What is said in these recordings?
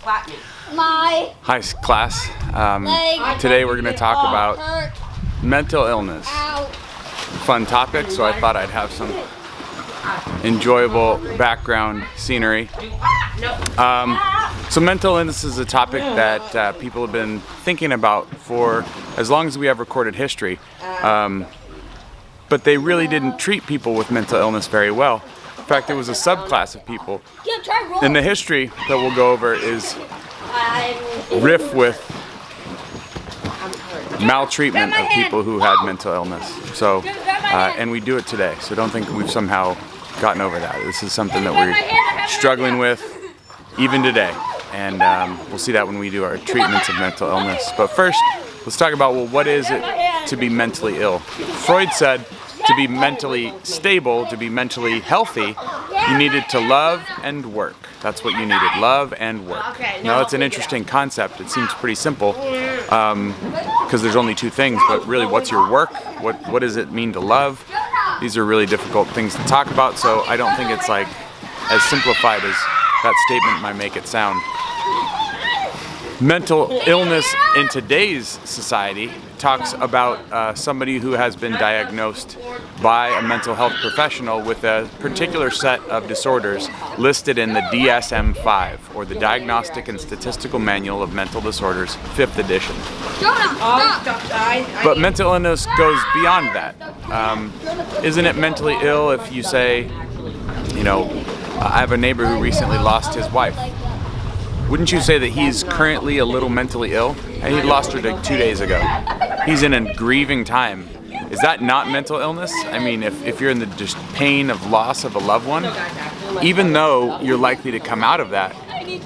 Hi class. Today we're going to talk about mental illness. Fun topic, so I thought I'd have some enjoyable background scenery. So mental illness is a topic that people have been thinking about for as long as we have recorded history. But they really didn't treat people with mental illness very well. In fact, it was a subclass of people. And the history that we'll go over is rife with maltreatment of people who had mental illness. So, and we do it today. So don't think we've somehow gotten over that. This is something that we're struggling with even today. And we'll see that when we do our treatments of mental illness. But first, let's talk about, well, what is it to be mentally ill? Freud said to be mentally stable, to be mentally healthy, you needed to love and work. That's what you needed, love and work. Now that's an interesting concept. It seems pretty simple because there's only two things, but really what's your work? What does it mean to love? These are really difficult things to talk about, so I don't think it's like as simplified as that statement might make it sound. Mental illness in today's society talks about somebody who has been diagnosed by a mental health professional with a particular set of disorders listed in the DSM-5, or the Diagnostic and Statistical Manual of Mental Disorders, 5th edition. But mental illness goes beyond that. Isn't it mentally ill if you say, you know, I have a neighbor who recently lost his wife. Wouldn't you say that he's currently a little mentally ill? And he lost her like 2 days ago. He's in a grieving time. Is that not mental illness? I mean, if you're in the just pain of loss of a loved one, even though you're likely to come out of that,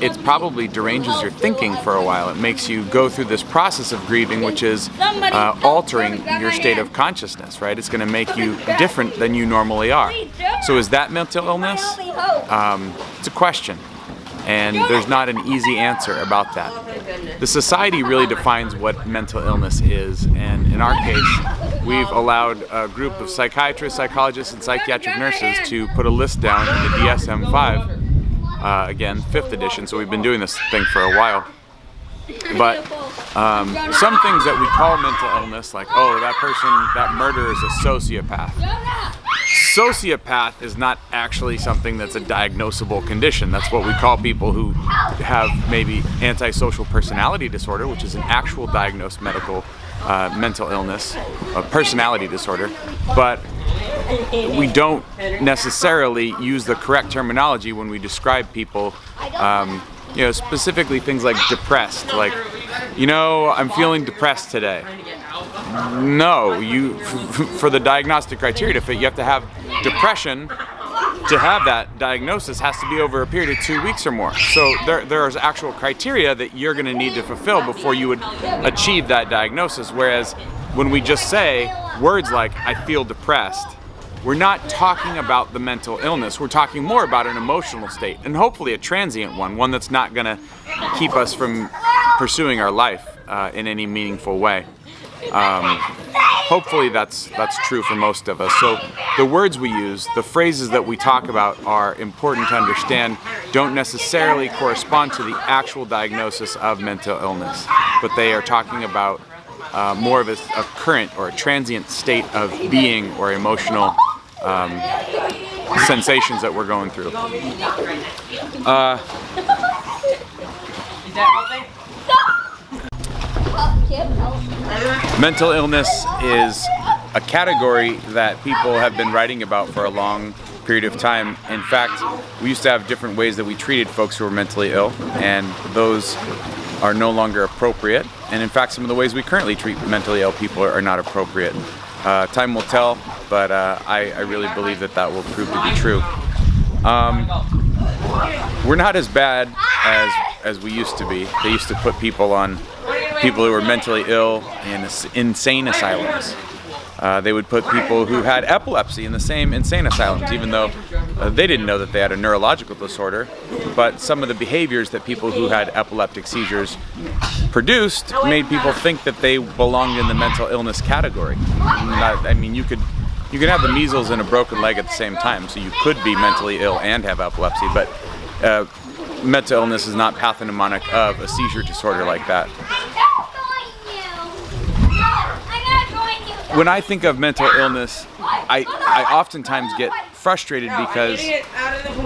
it probably deranges your thinking for a while. It makes you go through this process of grieving, which is altering your state of consciousness, right? It's going to make you different than you normally are. So is that mental illness? It's a question. And there's not an easy answer about that. The society really defines what mental illness is, and in our case, we've allowed a group of psychiatrists, psychologists, and psychiatric nurses to put a list down in the DSM-5, again, 5th edition, so we've been doing this thing for a while. But some things that we call mental illness, like, oh, that person, that murderer is a sociopath. Sociopath is not actually something that's a diagnosable condition. That's what we call people who have maybe antisocial personality disorder, which is an actual diagnosed medical mental illness, a personality disorder. But we don't necessarily use the correct terminology when we describe people, you know, specifically things like depressed, like, you know, I'm feeling depressed today. No, for the diagnostic criteria to fit, you have to have depression. To have that diagnosis has to be over a period of 2 weeks or more. So there's actual criteria that you're going to need to fulfill before you would achieve that diagnosis. Whereas when we just say words like, I feel depressed, we're not talking about the mental illness. We're talking more about an emotional state, and hopefully a transient one that's not going to keep us from pursuing our life in any meaningful way. Hopefully that's true for most of us. So the words we use, the phrases that we talk about are important to understand, don't necessarily correspond to the actual diagnosis of mental illness, but they are talking about more of a current or a transient state of being or emotional sensations that we're going through. Mental illness is a category that people have been writing about for a long period of time. In fact, we used to have different ways that we treated folks who were mentally ill, and those are no longer appropriate. And in fact, some of the ways we currently treat mentally ill people are not appropriate. Time will tell, but I really believe that will prove to be true. We're not as bad as we used to be. They used to put people who were mentally ill in insane asylums. They would put people who had epilepsy in the same insane asylums, even though they didn't know that they had a neurological disorder. But some of the behaviors that people who had epileptic seizures produced made people think that they belonged in the mental illness category. I mean, you could have the measles and a broken leg at the same time, so you could be mentally ill and have epilepsy. But mental illness is not pathognomonic of a seizure disorder like that. When I think of mental illness, I oftentimes get frustrated because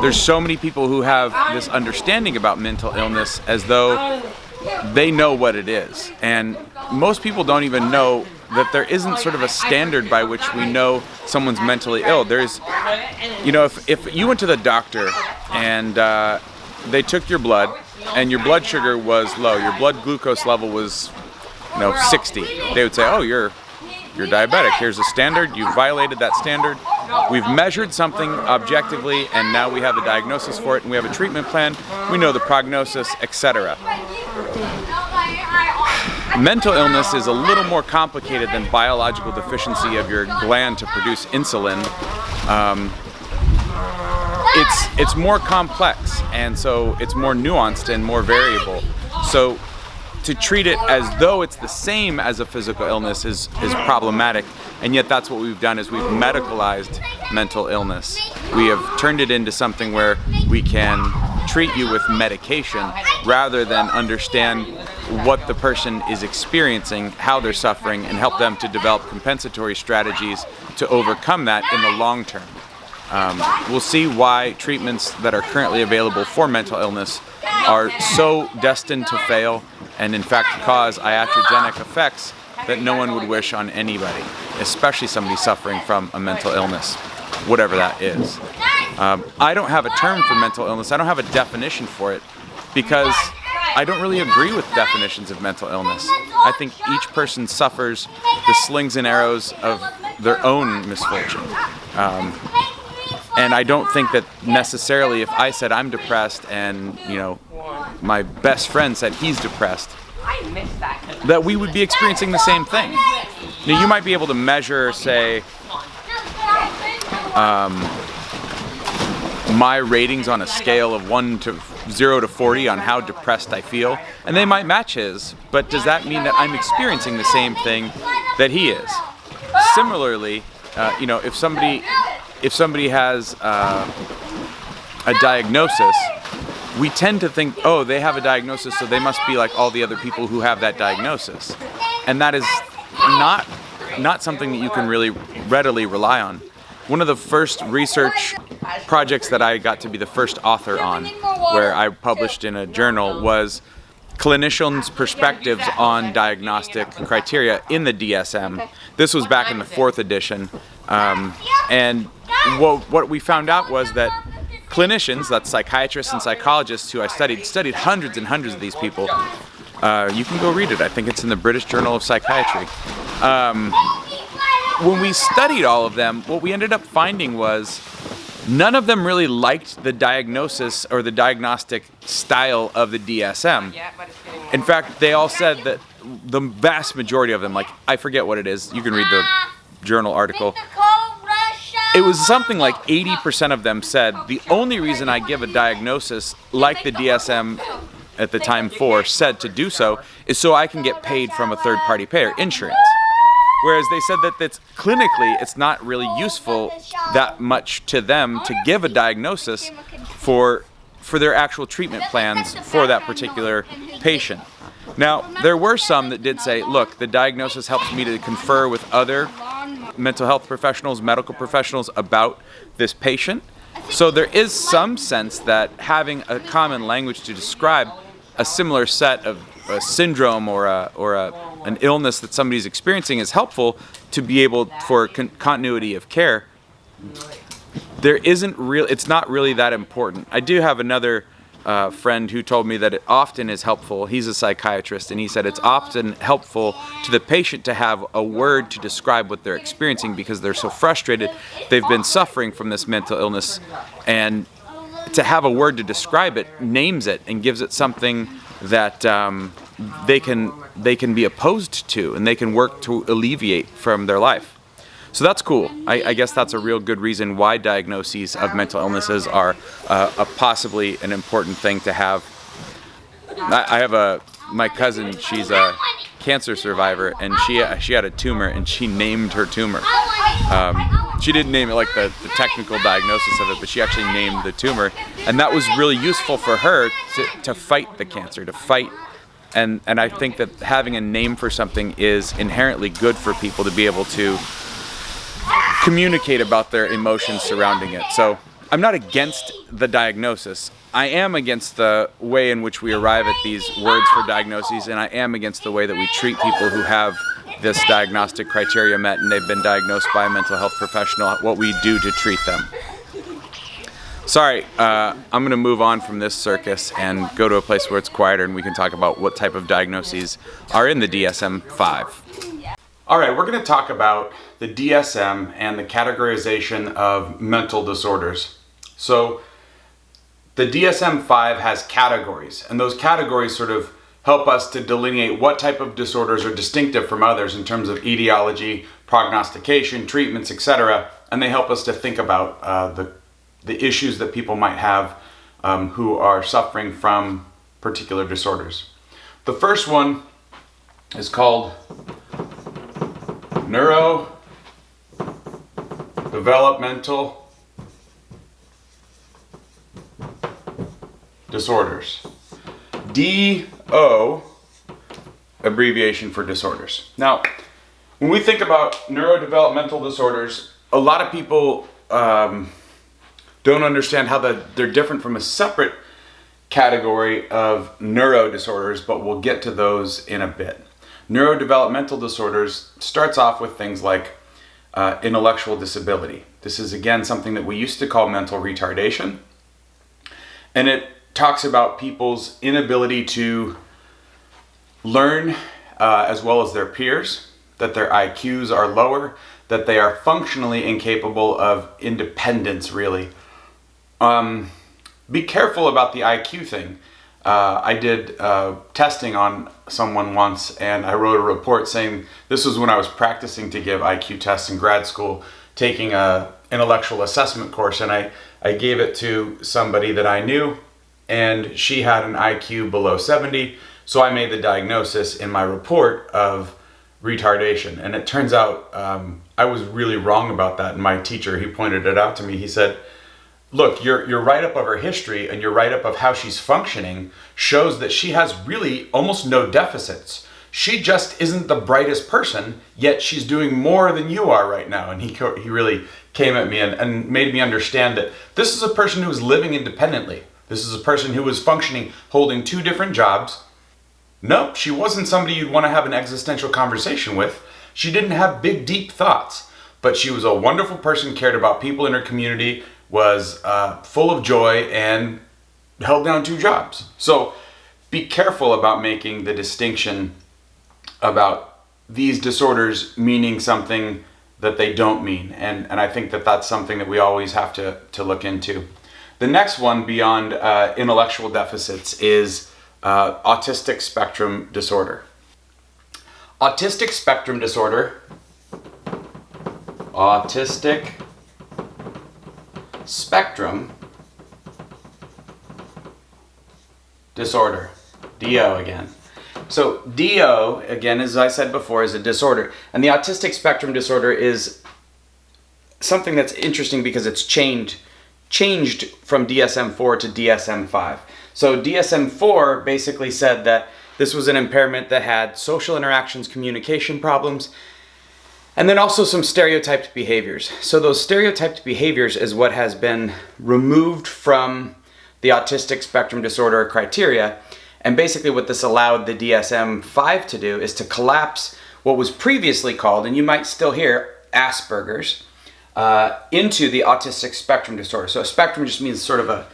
there's so many people who have this understanding about mental illness as though they know what it is. And most people don't even know that there isn't sort of a standard by which we know someone's mentally ill. There's, if you went to the doctor and they took your blood and your blood sugar was low, your blood glucose level was 60, they would say, oh, you're diabetic. Here's a standard. You violated that standard. We've measured something objectively, and now we have a diagnosis for it, and we have a treatment plan. We know the prognosis, etc. Mental illness is a little more complicated than biological deficiency of your gland to produce insulin. It's more complex, and so it's more nuanced and more variable. So to treat it as though it's the same as a physical illness is problematic, and yet that's what we've done is we've medicalized mental illness. We have turned it into something where we can treat you with medication rather than understand what the person is experiencing, how they're suffering, and help them to develop compensatory strategies to overcome that in the long term. We'll see why treatments that are currently available for mental illness are so destined to fail and in fact cause iatrogenic effects that no one would wish on anybody, especially somebody suffering from a mental illness, whatever that is. I don't have a term for mental illness. I don't have a definition for it because I don't really agree with definitions of mental illness. I think each person suffers the slings and arrows of their own misfortune. And I don't think that necessarily if I said I'm depressed and, my best friend said he's depressed, that we would be experiencing the same thing. You might be able to measure, say, my ratings on a scale of 0 to 40 on how depressed I feel, and they might match his, but does that mean that I'm experiencing the same thing that he is? Similarly, if somebody has a diagnosis, we tend to think, oh, they have a diagnosis, so they must be like all the other people who have that diagnosis. And that is not something that you can really readily rely on. One of the first research projects that I got to be the first author on, where I published in a journal, was clinicians' perspectives on diagnostic criteria in the DSM. This was back in the 4th edition. And what we found out was that clinicians, that's psychiatrists and psychologists who I studied hundreds and hundreds of these people. You can go read it. I think it's in the British Journal of Psychiatry. When we studied all of them, what we ended up finding was none of them really liked the diagnosis or the diagnostic style of the DSM. In fact, they all said that the vast majority of them, like, I forget what it is, you can read the journal article. It was something like 80% of them said, the only reason I give a diagnosis like the DSM at the time said to do so is so I can get paid from a third-party payer, insurance. Whereas they said that clinically it's not really useful that much to them to give a diagnosis for their actual treatment plans for that particular patient. Now, there were some that did say, look, the diagnosis helps me to confer with other mental health professionals, medical professionals about this patient. So there is some sense that having a common language to describe a similar set of a syndrome or an illness that somebody's experiencing is helpful to be able for continuity of care. It's not really that important. I do have another friend who told me that it often is helpful. He's a psychiatrist, and he said it's often helpful to the patient to have a word to describe what they're experiencing because they're so frustrated. They've been suffering from this mental illness, and to have a word to describe it names it and gives it something that they can be opposed to and they can work to alleviate from their life. So that's cool. I guess that's a real good reason why diagnoses of mental illnesses are possibly an important thing to have. I have my cousin, she's a cancer survivor, and she had a tumor, and she named her tumor. she didn't name it like the technical diagnosis of it, but she actually named the tumor. And that was really useful for her to fight the cancer, to fight. And I think that having a name for something is inherently good for people to be able to communicate about their emotions surrounding it. So I'm not against the diagnosis. I am against the way in which we arrive at these words for diagnoses, and I am against the way that we treat people who have this diagnostic criteria met and they've been diagnosed by a mental health professional, what we do to treat them. Sorry, I'm going to move on from this circus and go to a place where it's quieter and we can talk about what type of diagnoses are in the DSM-5. All right, we're going to talk about the DSM and the categorization of mental disorders. So the DSM-5 has categories, and those categories sort of help us to delineate what type of disorders are distinctive from others in terms of etiology, prognostication, treatments, etc. And they help us to think about the issues that people might have who are suffering from particular disorders. The first one is called Neuro, Developmental disorders. DO, abbreviation for disorders. Now, when we think about neurodevelopmental disorders, a lot of people don't understand how they're different from a separate category of neuro disorders, but we'll get to those in a bit. Neurodevelopmental disorders starts off with things like intellectual disability. This is again something that we used to call mental retardation, and it talks about people's inability to learn as well as their peers, that their IQs are lower, that they are functionally incapable of independence, really. Be careful about the IQ thing. I did testing on someone once, and I wrote a report saying, this was when I was practicing to give IQ tests in grad school, taking an intellectual assessment course, and I gave it to somebody that I knew, and she had an IQ below 70, so I made the diagnosis in my report of retardation. And it turns out I was really wrong about that, and my teacher, he pointed it out to me. He said, look, your write-up of her history and your write-up of how she's functioning shows that she has really almost no deficits. She just isn't the brightest person, yet she's doing more than you are right now. And he really came at me and made me understand that this is a person who is living independently. This is a person who was functioning, holding two different jobs. Nope, she wasn't somebody you'd want to have an existential conversation with. She didn't have big, deep thoughts, but she was a wonderful person, cared about people in her community, was full of joy, and held down two jobs. So be careful about making the distinction about these disorders meaning something that they don't mean. And I think that that's something that we always have to look into. The next one beyond intellectual deficits is autistic spectrum disorder. Autistic spectrum disorder, autistic spectrum disorder, DO again. So DO, again, as I said before, is a disorder. And the autistic spectrum disorder is something that's interesting because it's changed from DSM-4 to DSM-5. So DSM-4 basically said that this was an impairment that had social interactions, communication problems, and then also some stereotyped behaviors. So those stereotyped behaviors is what has been removed from the autistic spectrum disorder criteria. And basically what this allowed the DSM-5 to do is to collapse what was previously called, and you might still hear, Asperger's, into the autistic spectrum disorder. So a spectrum just means sort of a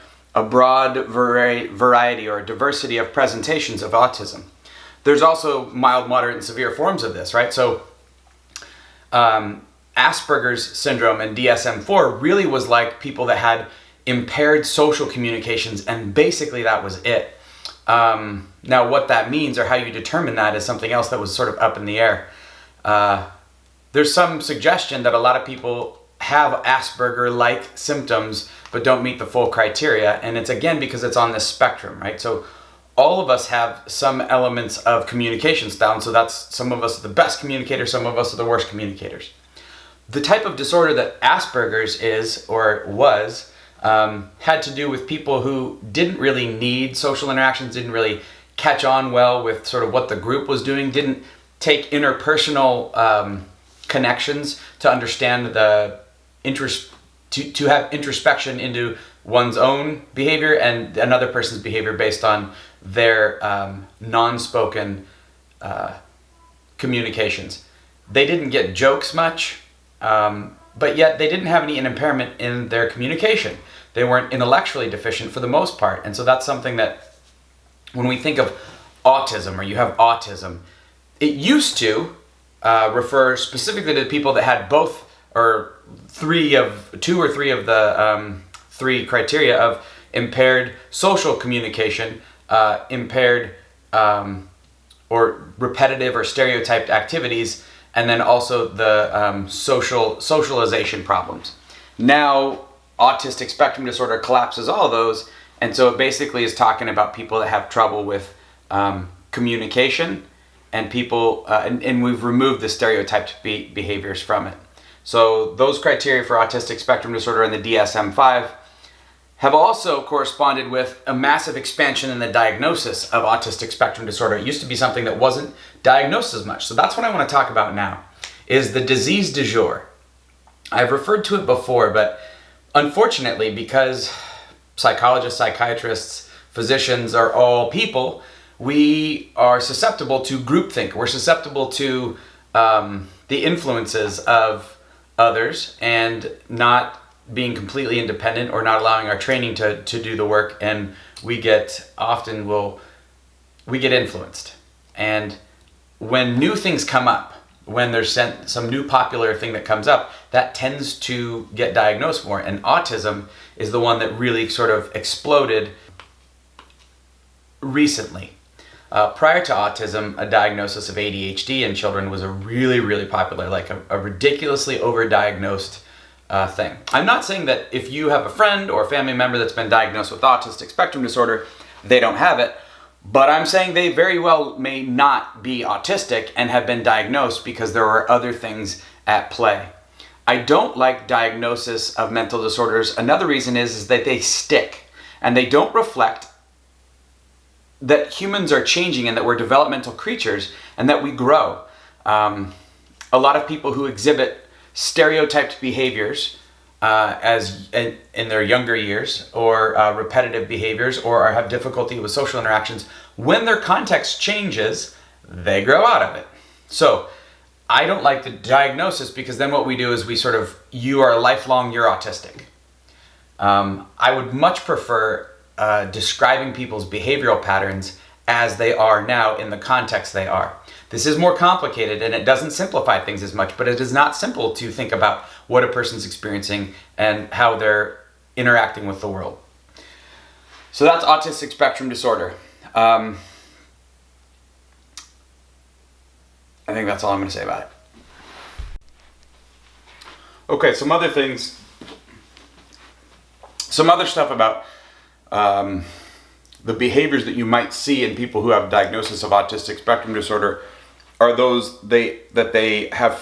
broad variety or diversity of presentations of autism. There's also mild, moderate, and severe forms of this, right? So Asperger's syndrome and DSM-4 really was like people that had impaired social communications, and basically that was it. Now what that means or how you determine that is something else that was sort of up in the air. There's some suggestion that a lot of people have Asperger-like symptoms but don't meet the full criteria, and it's again because it's on this spectrum, right? So all of us have some elements of communication style, so that's some of us are the best communicators, some of us are the worst communicators. The type of disorder that Asperger's is, or was, had to do with people who didn't really need social interactions, didn't really catch on well with sort of what the group was doing, didn't take interpersonal connections to understand the to have introspection into one's own behavior and another person's behavior based on their non-spoken communications. They didn't get jokes much, but yet they didn't have any impairment in their communication. They weren't intellectually deficient for the most part. And so that's something that when we think of autism, or you have autism, it used to refer specifically to people that had both or two or three of the three criteria of impaired social communication, impaired or repetitive or stereotyped activities, and then also the socialization problems. Now, autistic spectrum disorder collapses all of those, and so it basically is talking about people that have trouble with communication, and people, and we've removed the stereotyped behaviors from it. So those criteria for autistic spectrum disorder in the DSM-5 have also corresponded with a massive expansion in the diagnosis of autistic spectrum disorder. It used to be something that wasn't diagnosed as much. So that's what I want to talk about now, is the disease du jour. I've referred to it before, but unfortunately, because psychologists, psychiatrists, physicians are all people, we are susceptible to groupthink. We're susceptible to the influences of others and not being completely independent, or not allowing our training to do the work, and we get influenced. And when new things come up, when there's some new popular thing that comes up, that tends to get diagnosed more, and autism is the one that really sort of exploded recently. Prior to autism, a diagnosis of ADHD in children was a really, really popular, like a ridiculously overdiagnosed thing. I'm not saying that if you have a friend or a family member that's been diagnosed with autistic spectrum disorder, they don't have it, but I'm saying they very well may not be autistic and have been diagnosed because there are other things at play. I don't like diagnosis of mental disorders. Another reason is that they stick, and they don't reflect that humans are changing and that we're developmental creatures and that we grow. A lot of people who exhibit stereotyped behaviors as in their younger years, or repetitive behaviors, or have difficulty with social interactions, when their context changes, they grow out of it. So I don't like the diagnosis, because then what we do is you are lifelong, you're autistic. I would much prefer describing people's behavioral patterns as they are now in the context they are. This is more complicated, and it doesn't simplify things as much, but it is not simple to think about what a person's experiencing and how they're interacting with the world. So that's autistic spectrum disorder. I think that's all I'm going to say about it. Okay, some other things. Some other stuff about the behaviors that you might see in people who have diagnosis of autistic spectrum disorder are those that they have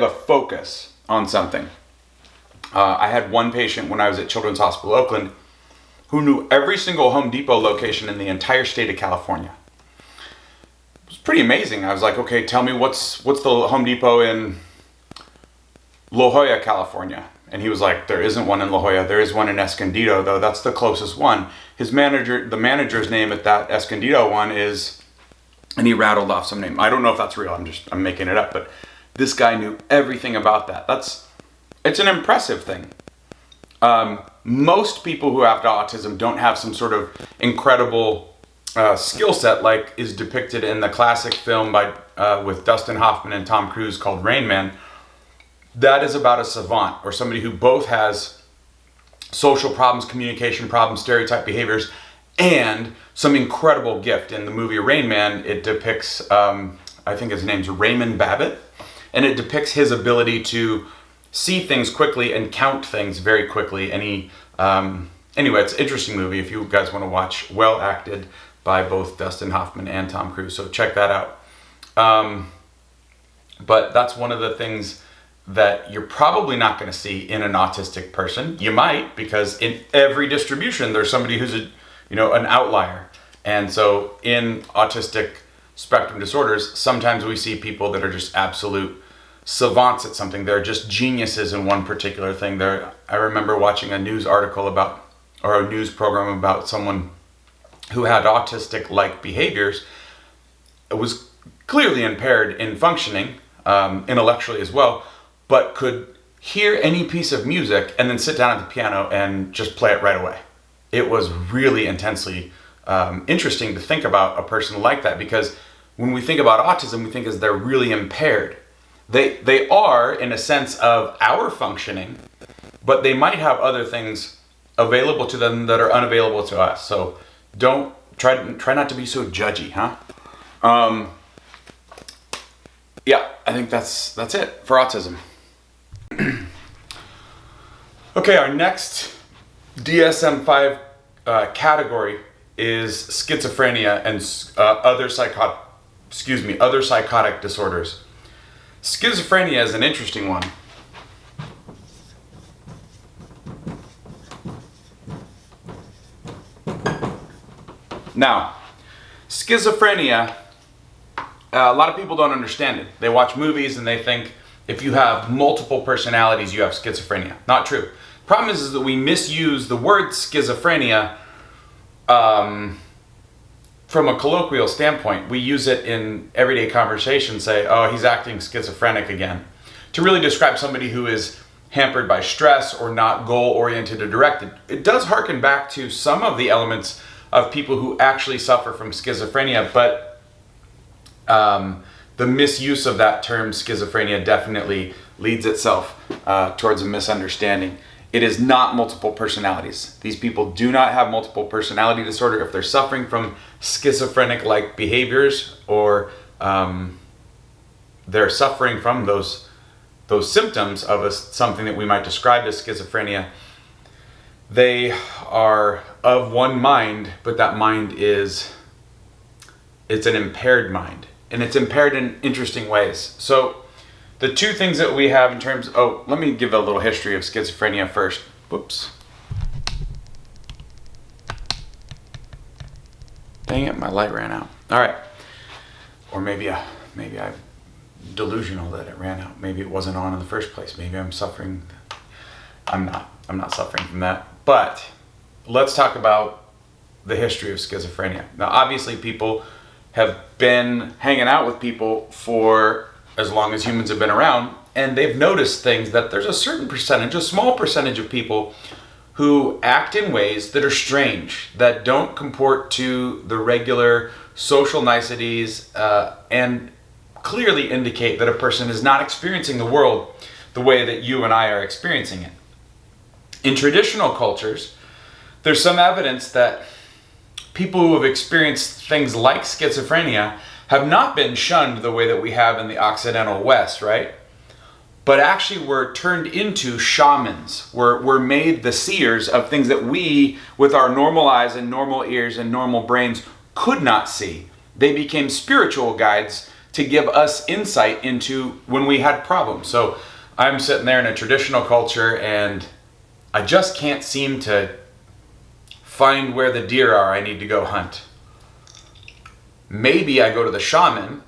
a focus on something. I had one patient when I was at Children's Hospital Oakland who knew every single Home Depot location in the entire state of California. It was pretty amazing. I was like, okay, tell me what's the Home Depot in La Jolla, California? And he was like, there isn't one in La Jolla. There is one in Escondido, though. That's the closest one. The manager's name at that Escondido one is, and he rattled off some name. I don't know if that's real. I'm making it up. But this guy knew everything about that. It's an impressive thing. Most people who have autism don't have some sort of incredible skill set like is depicted in the classic film with Dustin Hoffman and Tom Cruise called Rain Man. That is about a savant, or somebody who both has social problems, communication problems, stereotype behaviors, and some incredible gift. In the movie Rain Man, it depicts, I think his name's Raymond Babbitt, and it depicts his ability to see things quickly and count things very quickly. And anyway, it's an interesting movie if you guys want to watch. Well acted by both Dustin Hoffman and Tom Cruise, so check that out. But that's one of the things that you're probably not going to see in an autistic person. You might, because in every distribution there's somebody who's an outlier. And so in autistic spectrum disorders, sometimes we see people that are just absolute savants at something. They're just geniuses in one particular thing. I remember watching a news article or a news program about someone who had autistic-like behaviors. It was clearly impaired in functioning, intellectually as well, but could hear any piece of music and then sit down at the piano and just play it right away. It was really intensely interesting to think about a person like that, because when we think about autism, we think as they're really impaired. They are, in a sense of our functioning, but they might have other things available to them that are unavailable to us. So don't try not to be so judgy, huh? Yeah, I think that's it for autism. Okay, our next DSM-5 category is schizophrenia and other psychotic disorders. Schizophrenia is an interesting one. Now, schizophrenia, a lot of people don't understand it. They watch movies and they think if you have multiple personalities, you have schizophrenia. Not true. Problem is that we misuse the word schizophrenia from a colloquial standpoint. We use it in everyday conversation, say, oh, he's acting schizophrenic again, to really describe somebody who is hampered by stress or not goal-oriented or directed. It does harken back to some of the elements of people who actually suffer from schizophrenia, but the misuse of that term schizophrenia definitely leads itself towards a misunderstanding. It is not multiple personalities. These people do not have multiple personality disorder. If they're suffering from schizophrenic-like behaviors, or they're suffering from those symptoms of something that we might describe as schizophrenia, they are of one mind, but that mind it's an impaired mind. And it's impaired in interesting ways. So the two things that we have in terms of, let me give a little history of schizophrenia first. Whoops. Dang it, my light ran out. All right. Or maybe I'm delusional that it ran out. Maybe it wasn't on in the first place. Maybe I'm suffering. I'm not suffering from that. But let's talk about the history of schizophrenia. Now, obviously, people have been hanging out with people for as long as humans have been around, and they've noticed things that there's a certain percentage, a small percentage of people who act in ways that are strange, that don't comport to the regular social niceties, and clearly indicate that a person is not experiencing the world the way that you and I are experiencing it. In traditional cultures, there's some evidence that people who have experienced things like schizophrenia have not been shunned the way that we have in the Occidental West, right? But actually were turned into shamans, were made the seers of things that we, with our normal eyes and normal ears and normal brains, could not see. They became spiritual guides to give us insight into when we had problems. So I'm sitting there in a traditional culture and I just can't seem to find where the deer are I need to go hunt. Maybe I go to the shaman,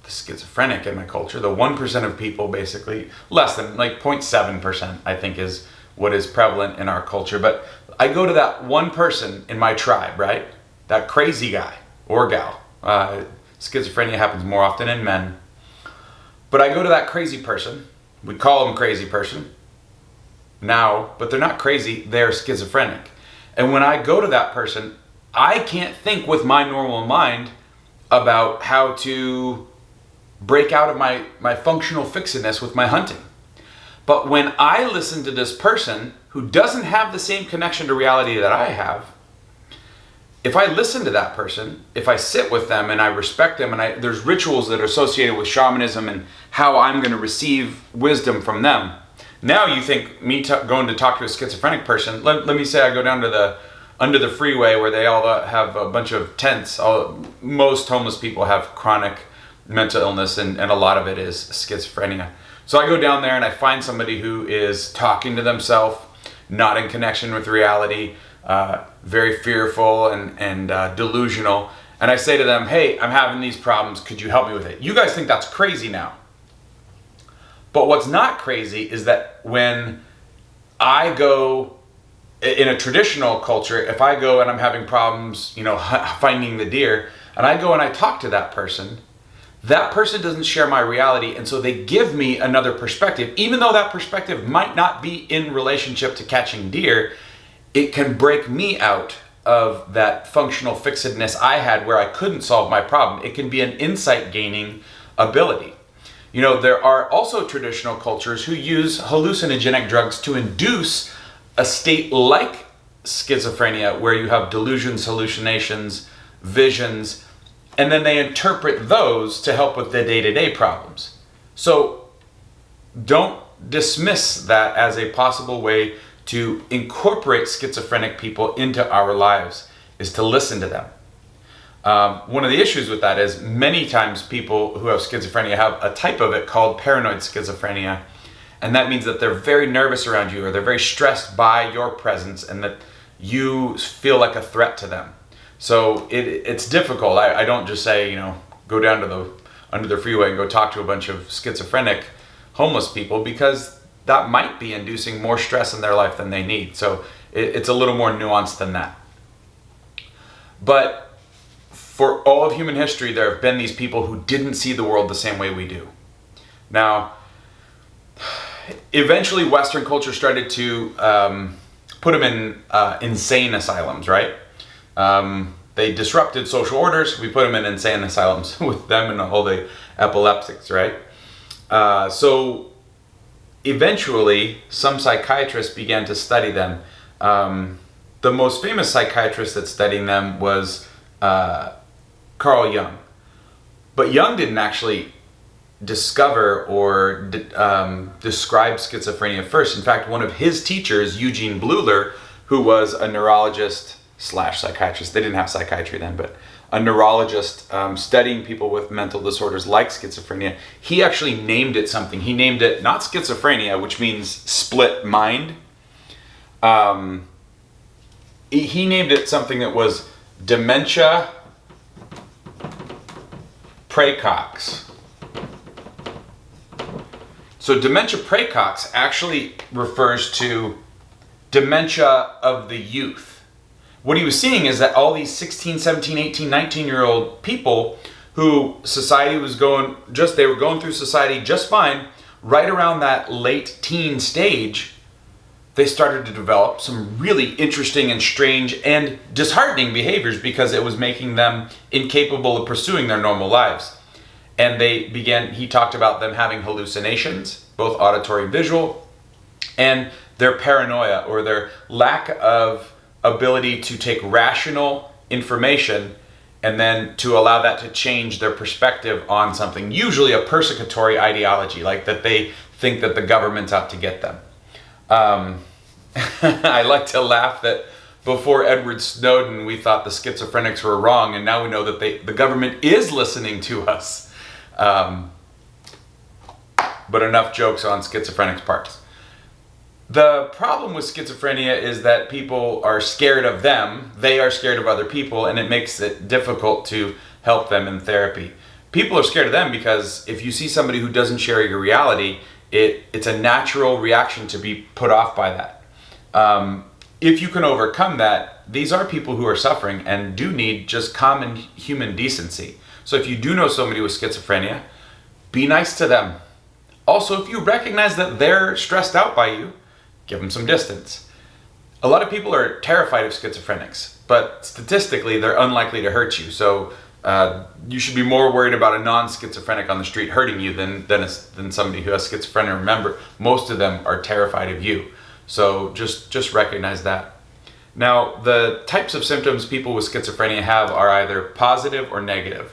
the schizophrenic in my culture, the 1% of people, basically, less than like 0.7%, I think is what is prevalent in our culture. But I go to that one person in my tribe, right? That crazy guy or gal. Schizophrenia happens more often in men. But I go to that crazy person. We call them crazy person now, but they're not crazy, they're schizophrenic. And when I go to that person, I can't think with my normal mind about how to break out of my functional fixedness with my hunting. But when I listen to this person who doesn't have the same connection to reality that I have, if I listen to that person, if I sit with them and I respect them, and there's rituals that are associated with shamanism and how I'm going to receive wisdom from them. Now you think me going to talk to a schizophrenic person, let me say I go down to under the freeway where they all have a bunch of tents. Most homeless people have chronic mental illness, and a lot of it is schizophrenia. So I go down there and I find somebody who is talking to themselves, not in connection with reality, very fearful and delusional. And I say to them, hey, I'm having these problems. Could you help me with it? You guys think that's crazy now. But what's not crazy is that when I go in a traditional culture, if I go and I'm having problems, finding the deer, and I go and I talk to that person doesn't share my reality, and so they give me another perspective. Even though that perspective might not be in relationship to catching deer, it can break me out of that functional fixedness I had where I couldn't solve my problem. It can be an insight gaining ability. There are also traditional cultures who use hallucinogenic drugs to induce a state like schizophrenia, where you have delusions, hallucinations, visions, and then they interpret those to help with the day-to-day problems. So don't dismiss that as a possible way to incorporate schizophrenic people into our lives, is to listen to them. One of the issues with that is many times people who have schizophrenia have a type of it called paranoid schizophrenia. And that means that they're very nervous around you, or they're very stressed by your presence, and that you feel like a threat to them. So it's difficult. I don't just say, go down to under the freeway and go talk to a bunch of schizophrenic homeless people, because that might be inducing more stress in their life than they need. So it's a little more nuanced than that. But for all of human history, there have been these people who didn't see the world the same way we do. Now, eventually Western culture started to put them in insane asylums, right? They disrupted social orders. We put them in insane asylums with them and all the epileptics, right? So eventually, some psychiatrists began to study them. The most famous psychiatrist that studied them was Carl Jung. But Jung didn't actually discover or describe schizophrenia first. In fact, one of his teachers, Eugene Bleuler, who was a neurologist / psychiatrist, they didn't have psychiatry then, but a neurologist studying people with mental disorders like schizophrenia, he actually named it something. He named it not schizophrenia, which means split mind. He named it something that was Dementia Praecox. So dementia praecox actually refers to dementia of the youth. What he was seeing is that all these 16, 17, 18, 19-year-old people who society was they were going through society just fine, right around that late teen stage, they started to develop some really interesting and strange and disheartening behaviors, because it was making them incapable of pursuing their normal lives. And he talked about them having hallucinations, both auditory and visual, and their paranoia, or their lack of ability to take rational information and then to allow that to change their perspective on something, usually a persecutory ideology, like that they think that the government's out to get them. I like to laugh that before Edward Snowden, we thought the schizophrenics were wrong, and now we know that the government is listening to us. But enough jokes on schizophrenics' parts. The problem with schizophrenia is that people are scared of them, they are scared of other people, and it makes it difficult to help them in therapy. People are scared of them because if you see somebody who doesn't share your reality, it's a natural reaction to be put off by that. If you can overcome that, these are people who are suffering and do need just common human decency. So if you do know somebody with schizophrenia, be nice to them. Also, if you recognize that they're stressed out by you, give them some distance. A lot of people are terrified of schizophrenics, but statistically, they're unlikely to hurt you. So you should be more worried about a non-schizophrenic on the street hurting you than somebody who has schizophrenia. Remember, most of them are terrified of you. So just recognize that. Now, the types of symptoms people with schizophrenia have are either positive or negative.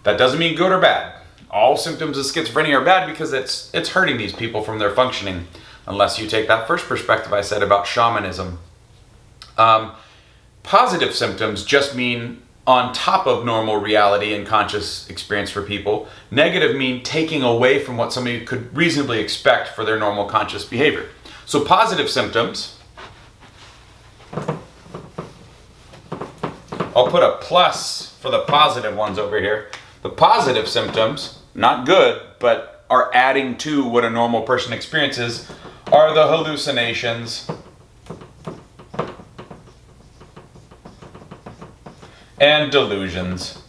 That doesn't mean good or bad. All symptoms of schizophrenia are bad because it's hurting these people from their functioning, unless you take that first perspective I said about shamanism. Positive symptoms just mean on top of normal reality and conscious experience for people. Negative mean taking away from what somebody could reasonably expect for their normal conscious behavior. So positive symptoms, I'll put a plus for the positive ones over here. The positive symptoms, not good, but are adding to what a normal person experiences, are the hallucinations and delusions.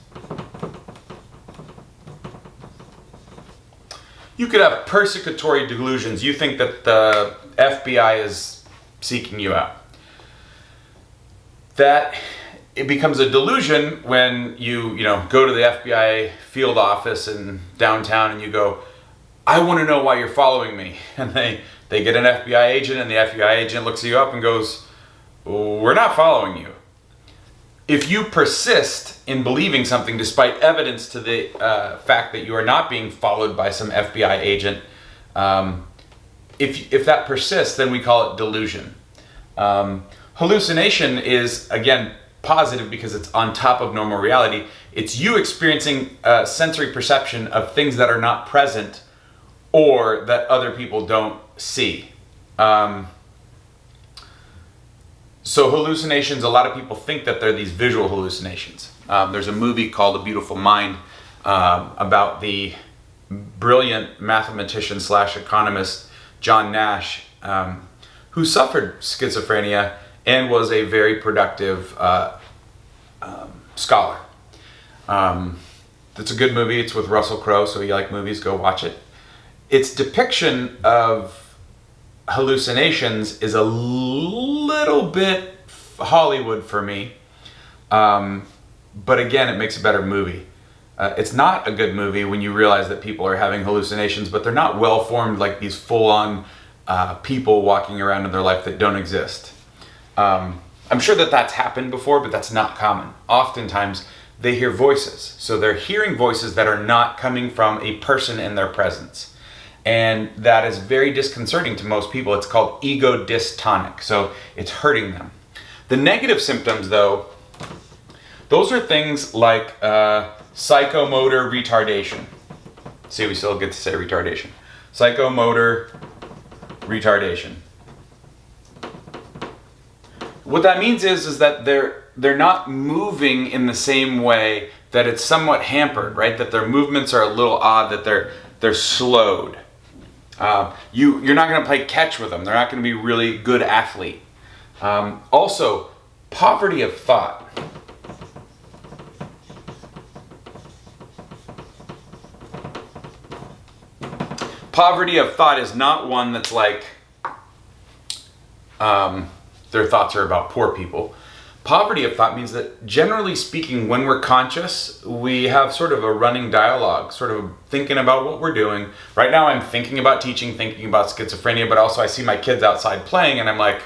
You could have persecutory delusions. You think that the FBI is seeking you out. That it becomes a delusion when you go to the FBI field office in downtown and you go, I want to know why you're following me. And they get an FBI agent, and the FBI agent looks you up and goes, we're not following you. If you persist in believing something despite evidence to the fact that you are not being followed by some FBI agent, if that persists, then we call it delusion. Hallucination is, again, positive because it's on top of normal reality. It's you experiencing sensory perception of things that are not present or that other people don't see. So hallucinations, a lot of people think that they're these visual hallucinations. There's a movie called A Beautiful Mind about the brilliant mathematician / economist John Nash, who suffered schizophrenia and was a very productive scholar. It's a good movie. It's with Russell Crowe, so you like movies, go watch it. Its depiction of hallucinations is a little bit Hollywood for me, but again, it makes a better movie. It's not a good movie when you realize that people are having hallucinations, but they're not well formed like these full-on people walking around in their life that don't exist. I'm sure that that's happened before, but that's not common. Oftentimes, they hear voices. So they're hearing voices that are not coming from a person in their presence. And that is very disconcerting to most people. It's called ego dystonic, so it's hurting them. The negative symptoms, though, those are things like psychomotor retardation. See, we still get to say retardation. Psychomotor retardation. What that means is that they're not moving in the same way, that it's somewhat hampered, right? That their movements are a little odd, that they're slowed. You're not going to play catch with them. They're not going to be really good athlete. Also, poverty of thought. Poverty of thought is not one that's like their thoughts are about poor people. Poverty of thought means that, generally speaking, when we're conscious, we have sort of a running dialogue, sort of thinking about what we're doing. Right now I'm thinking about teaching, thinking about schizophrenia, but also I see my kids outside playing and I'm like,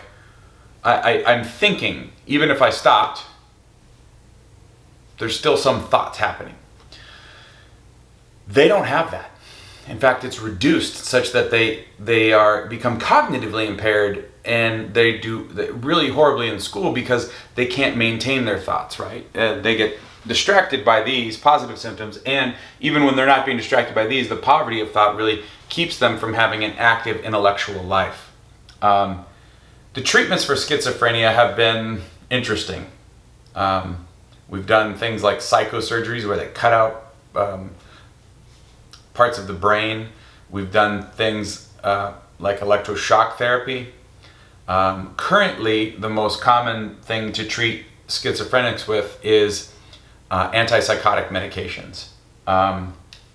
I'm thinking, even if I stopped, there's still some thoughts happening. They don't have that. In fact, it's reduced such that they become cognitively impaired, and they do really horribly in school because they can't maintain their thoughts, right? They get distracted by these positive symptoms, and even when they're not being distracted by these, the poverty of thought really keeps them from having an active intellectual life. The treatments for schizophrenia have been interesting. We've done things like psychosurgeries where they cut out parts of the brain. We've done things like electroshock therapy. Currently, the most common thing to treat schizophrenics with is antipsychotic medications.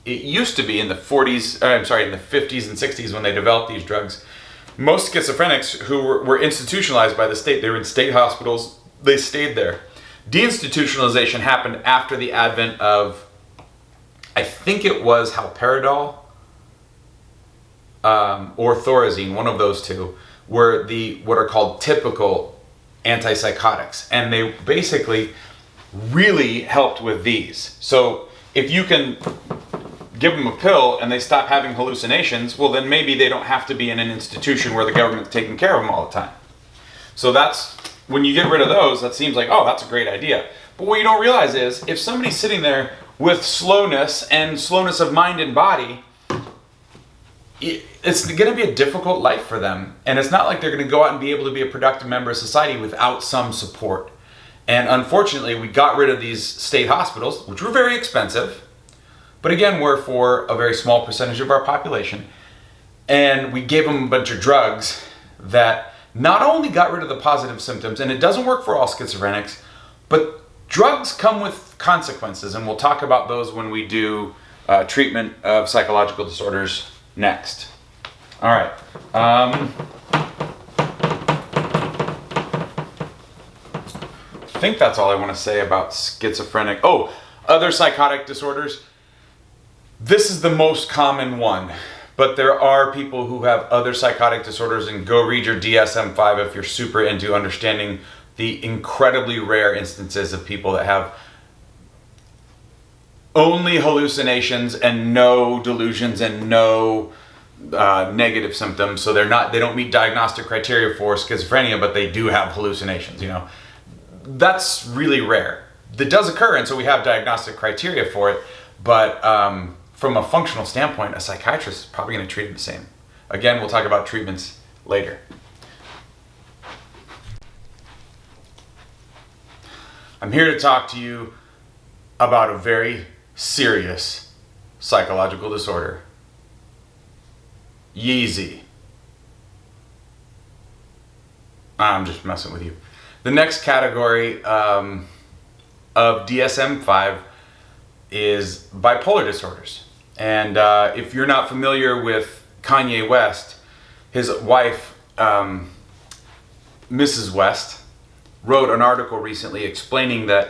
It used to be in the 50s and 60s when they developed these drugs. Most schizophrenics who were institutionalized by the state, they were in state hospitals, they stayed there. Deinstitutionalization happened after the advent of, I think it was haloperidol or thorazine, one of those two, were what are called typical antipsychotics. And they basically really helped with these. So if you can give them a pill and they stop having hallucinations, well then maybe they don't have to be in an institution where the government's taking care of them all the time. So that's, when you get rid of those, that seems like, oh, that's a great idea. But what you don't realize is, if somebody's sitting there with slowness and slowness of mind and body, it's going to be a difficult life for them. And it's not like they're going to go out and be able to be a productive member of society without some support. And unfortunately, we got rid of these state hospitals, which were very expensive, but again, were for a very small percentage of our population. And we gave them a bunch of drugs that not only got rid of the positive symptoms, and it doesn't work for all schizophrenics, but drugs come with consequences, and we'll talk about those when we do treatment of psychological disorders next. All right. I think that's all I want to say about schizophrenic. Oh, other psychotic disorders. This is the most common one, but there are people who have other psychotic disorders, and go read your DSM-5 if you're super into understanding the incredibly rare instances of people that have only hallucinations and no delusions and no negative symptoms. So they don't meet diagnostic criteria for schizophrenia, but they do have hallucinations, you know. That's really rare. That does occur, and so we have diagnostic criteria for it, but from a functional standpoint, a psychiatrist is probably going to treat it the same. Again, we'll talk about treatments later. I'm here to talk to you about a very serious psychological disorder. Yeezy. I'm just messing with you. The next category of DSM-5 is bipolar disorders. And if you're not familiar with Kanye West, his wife, Mrs. West, wrote an article recently explaining that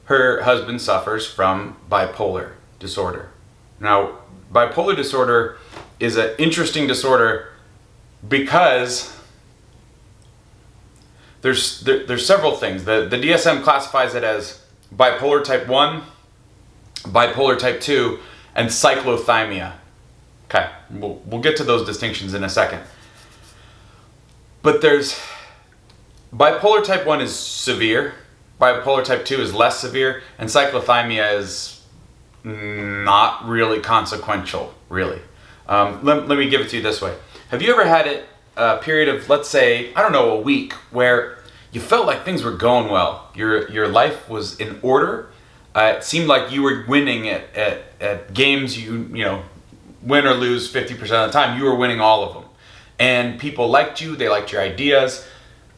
her husband suffers from bipolar disorder. Now, bipolar disorder is an interesting disorder because there's several things. The DSM classifies it as bipolar type 1, bipolar type 2, and cyclothymia. Okay, we'll get to those distinctions in a second. But there's bipolar type 1 is severe, bipolar type 2 is less severe, and cyclothymia is not really consequential, really. Let me give it to you this way. Have you ever had a period of, let's say, I don't know, a week, where you felt like things were going well? Your life was in order. It seemed like you were winning at games, you know, win or lose 50% of the time, you were winning all of them. And people liked you, they liked your ideas.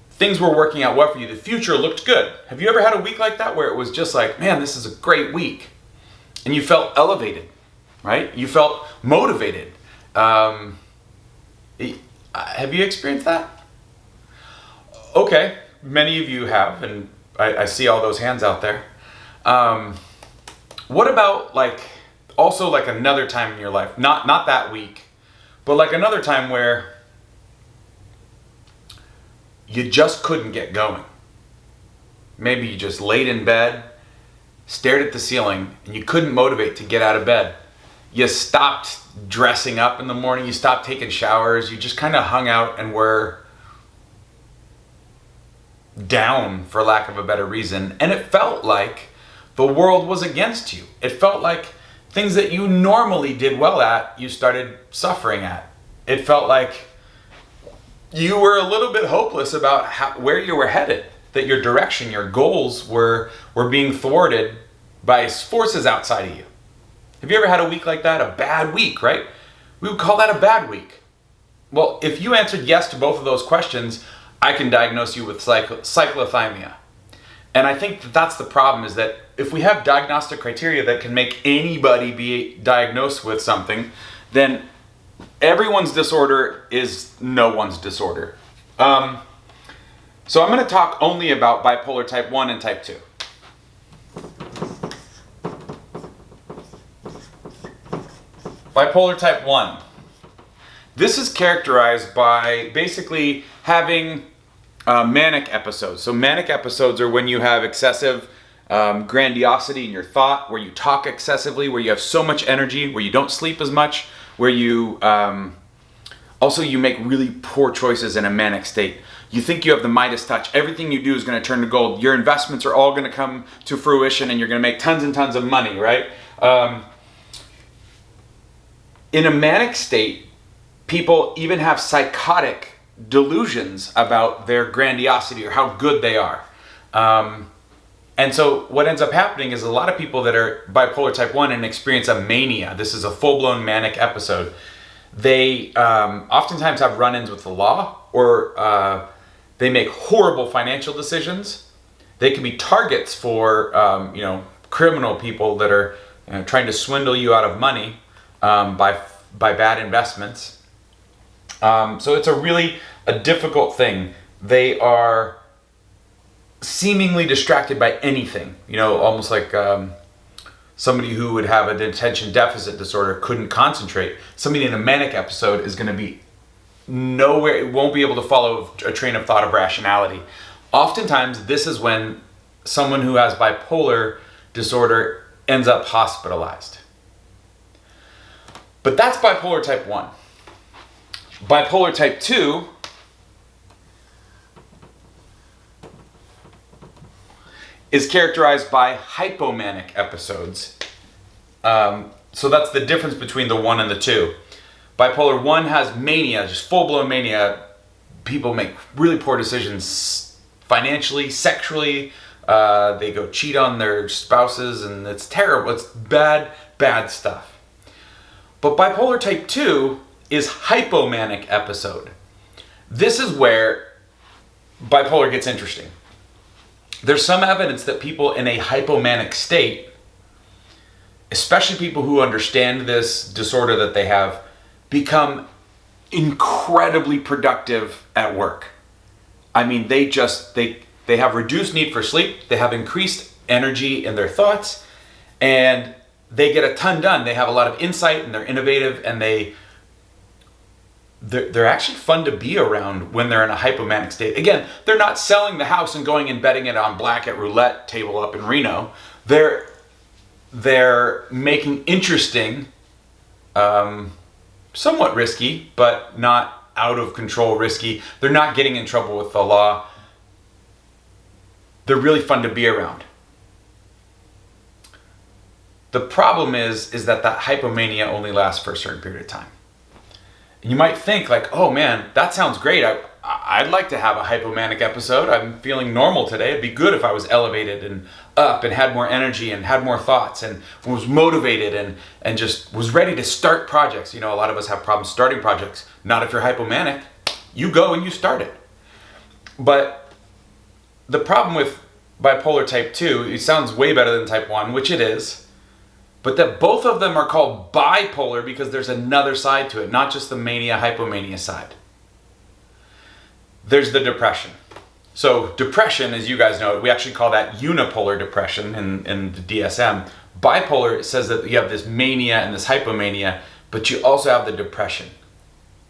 Things were working out well for you. The future looked good. Have you ever had a week like that where it was just like, man, this is a great week? And you felt elevated, right? You felt motivated. Have you experienced that? Okay, many of you have, and I see all those hands out there. What about also another time in your life, not that week, but like another time where you just couldn't get going? Maybe you just laid in bed, stared at the ceiling, and you couldn't motivate to get out of bed. You stopped dressing up in the morning, you stopped taking showers, you just kind of hung out and were down, for lack of a better reason, and it felt like the world was against you. It felt like things that you normally did well at, you started suffering at. It felt like you were a little bit hopeless about where you were headed, that your direction, your goals were being thwarted by forces outside of you. Have you ever had a week like that? A bad week, right? We would call that a bad week. Well, if you answered yes to both of those questions, I can diagnose you with cyclothymia. And I think that's the problem, is that if we have diagnostic criteria that can make anybody be diagnosed with something, then everyone's disorder is no one's disorder. So I'm going to talk only about bipolar type 1 and type 2. Bipolar type 1. This is characterized by basically having manic episodes. So manic episodes are when you have excessive grandiosity in your thought, where you talk excessively, where you have so much energy, where you don't sleep as much, where you also you make really poor choices in a manic state. You think you have the Midas touch. Everything you do is going to turn to gold. Your investments are all going to come to fruition and you're going to make tons and tons of money, right? In a manic state, people even have psychotic delusions about their grandiosity or how good they are. And so what ends up happening is a lot of people that are bipolar type 1 and experience a mania, this is a full-blown manic episode, they oftentimes have run-ins with the law, or they make horrible financial decisions. They can be targets for criminal people that are trying to swindle you out of money by bad investments. So it's a difficult thing. They are seemingly distracted by anything, almost like somebody who would have an attention deficit disorder couldn't concentrate. Somebody in a manic episode is going to be nowhere, it won't be able to follow a train of thought of rationality. Oftentimes, this is when someone who has bipolar disorder ends up hospitalized. But that's bipolar type 1. Bipolar type 2 is characterized by hypomanic episodes. So that's the difference between the 1 and the 2. Bipolar 1 has mania, just full-blown mania. People make really poor decisions financially, sexually. They go cheat on their spouses, and it's terrible. It's bad, bad stuff. But bipolar type 2 is hypomanic episode. This is where bipolar gets interesting. There's some evidence that people in a hypomanic state, especially people who understand this disorder that they have, become incredibly productive at work. I mean, they have reduced need for sleep, they have increased energy in their thoughts, and they get a ton done. They have a lot of insight and they're innovative, and they're actually fun to be around when they're in a hypomanic state. Again, they're not selling the house and going and betting it on black at roulette table up in Reno. They're making interesting, somewhat risky, but not out of control risky. They're not getting in trouble with the law. They're really fun to be around. The problem is that hypomania only lasts for a certain period of time. You might think like, oh man, that sounds great. I'd like to have a hypomanic episode. I'm feeling normal today. It'd be good if I was elevated and up and had more energy and had more thoughts and was motivated and just was ready to start projects. A lot of us have problems starting projects. Not if you're hypomanic. You go and you start it. But the problem with bipolar type 2, it sounds way better than type 1, which it is. But that both of them are called bipolar because there's another side to it, not just the mania, hypomania side. There's the depression. So depression, as you guys know, we actually call that unipolar depression in the DSM. Bipolar says that you have this mania and this hypomania, but you also have the depression.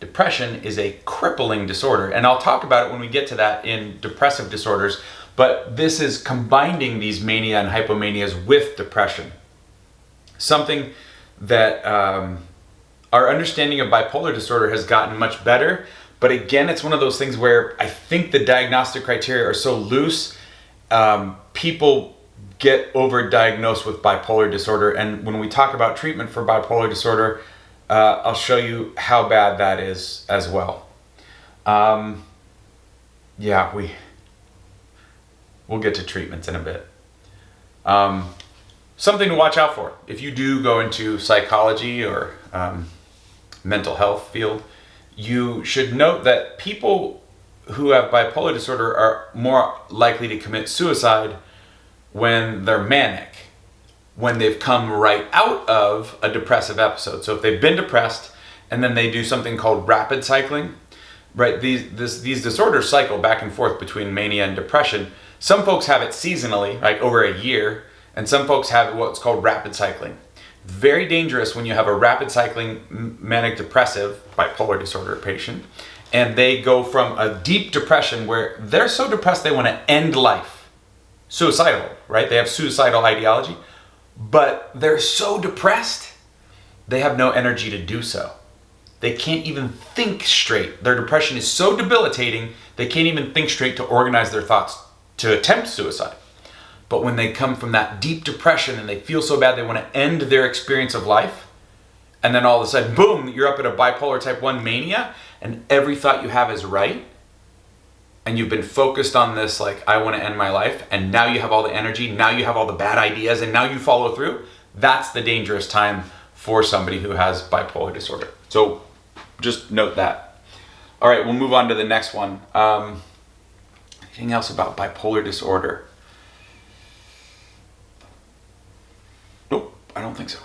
Depression is a crippling disorder, and I'll talk about it when we get to that in depressive disorders, but this is combining these mania and hypomanias with depression. Something that our understanding of bipolar disorder has gotten much better, but again, it's one of those things where I think the diagnostic criteria are so loose, people get overdiagnosed with bipolar disorder, and when we talk about treatment for bipolar disorder, I'll show you how bad that is as well. We'll get to treatments in a bit. Something to watch out for. If you do go into psychology or mental health field, you should note that people who have bipolar disorder are more likely to commit suicide when they're manic, when they've come right out of a depressive episode. So if they've been depressed and then they do something called rapid cycling, right? These disorders cycle back and forth between mania and depression. Some folks have it seasonally, like over a year, and some folks have what's called rapid cycling. Very dangerous when you have a rapid cycling manic depressive bipolar disorder patient, and they go from a deep depression where they're so depressed they want to end life. Suicidal, right? They have suicidal ideology, but they're so depressed, they have no energy to do so. They can't even think straight. Their depression is so debilitating, They can't even think straight to organize their thoughts to attempt suicide. But when they come from that deep depression and they feel so bad they want to end their experience of life, and then all of a sudden, boom, you're up in a bipolar type 1 mania, and every thought you have is right, and you've been focused on this, like, I want to end my life, and now you have all the energy, now you have all the bad ideas, and now you follow through, that's the dangerous time for somebody who has bipolar disorder. So just note that. All right, we'll move on to the next one. Anything else about bipolar disorder? Nope, I don't think so.